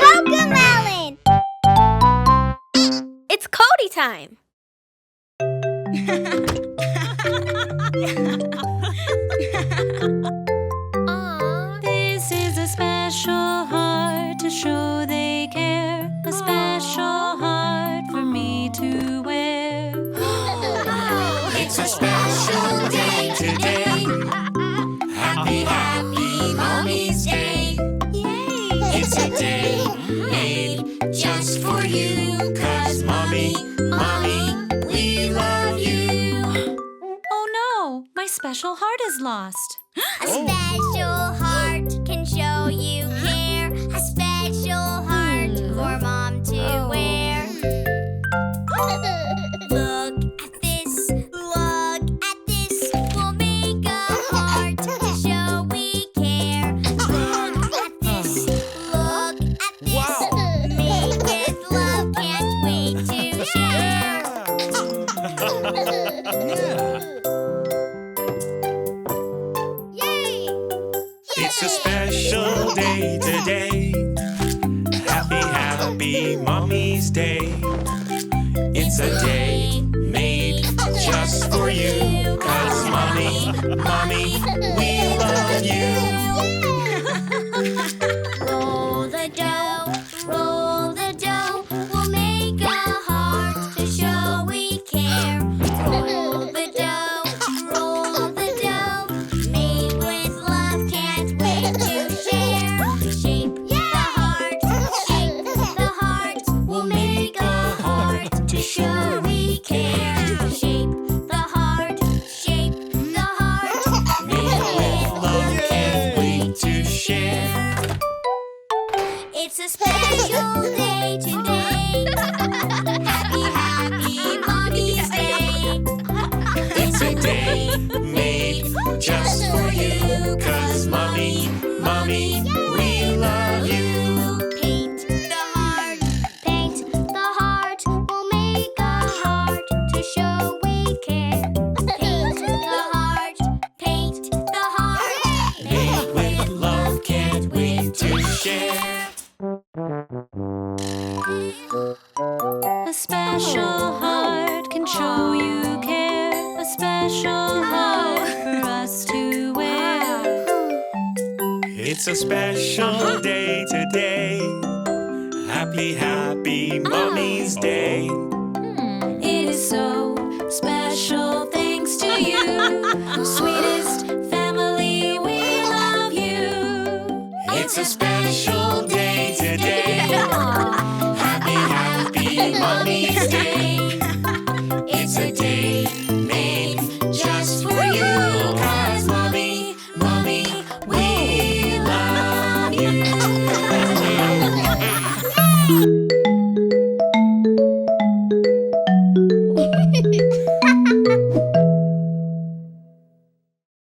CoComelon! It's Cody time! This is a special heart to show they care. A special heart for me to wear. It's a special day today. Happy, happy Mommy's Day. It's a day made just for you. 'Cause Mommy, we love you. Oh no, my special heart is lost. A special heart can show you care. A special heart for Mom to wear. Look at this, we'll make a heart to show we care. Look at this, made with love, can't wait to share. Yay! It's a special day today. Happy, happy Mommy's Day. It's a day made just for you. 'Cause Mommy, we love you. Roll the dough, we'll make a heart to show we care. Roll the dough, made with love, can't wait to share. Shape the heart, we'll make a heart to show we care. Shape the heart, Made with love, can't wait to share. it's a special day today. Happy, happy Mommy's Day. It's a day made just for you. 'Cause Mommy, we love you. Paint the heart, we'll make a heart to show we care. Paint the heart, Made with love, can't wait to share. A special heart can show you care. A special heart for us to wear. It's a special day today. Happy, happy Mommy's Day. It is so special thanks to you. Sweetest family, we love you. It's a special day today. Happy, happy Mommy's Day.